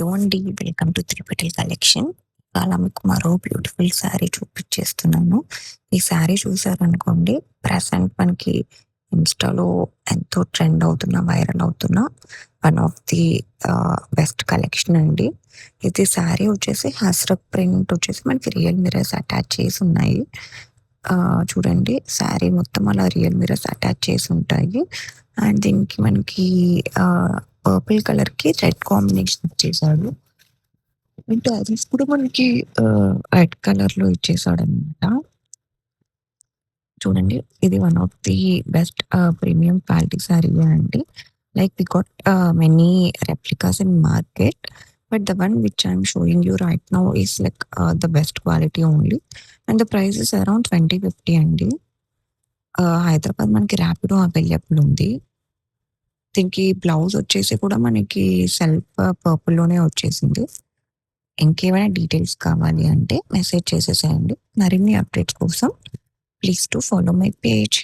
Hello అండి. Welcome to triple collection. ఇవాళ మీకు మరో బ్యూటిఫుల్ శారీ చూపించేస్తున్నాను. ఈ శారీ చూసారనుకోండి, ప్రెజెంట్ మనకి ఇన్‌స్టాలో ఎంతో ట్రెండ్ అవుతున్న, వైరల్ అవుతున్న one of the best collection అండి. ఇది శారీ వచ్చేసి హస్రక్ ప్రింట్ వచ్చేసి మనకి రియల్ మిర్రర్స్ అటాచ్ చేసి ఉన్నాయి. చూడండి, శారీ మొత్తం అలా రియల్ మిర్రర్స్ అటాచ్ చేసి ఉంటాయి. అండ్ దీనికి మనకి పర్పుల్ కలర్‌కి రెడ్ కాంబినేషన్ ఇచ్చేసాడు. అండ్ అదిస్ కూడా మనకి రెడ్ కలర్‌లో ఇచ్చేసాడనమాట. చూడండి, ఇది one of the best premium quality శారీయే అండి. Like we got many replicas in market, but the one which I am showing you right now is like the best quality only. And the price is around 2050 అండి. హైదరాబాద్ మనకి Rapido available ఉంది. దీనికి blouse వచ్చేసి కూడా మనకి self పర్పుల్‌లోనే వచ్చేసింది. ఇంకేమైనా details కావాలి అంటే మెసేజ్ చేసేసేయండి. మరిన్ని అప్డేట్స్ కోసం please do follow my page.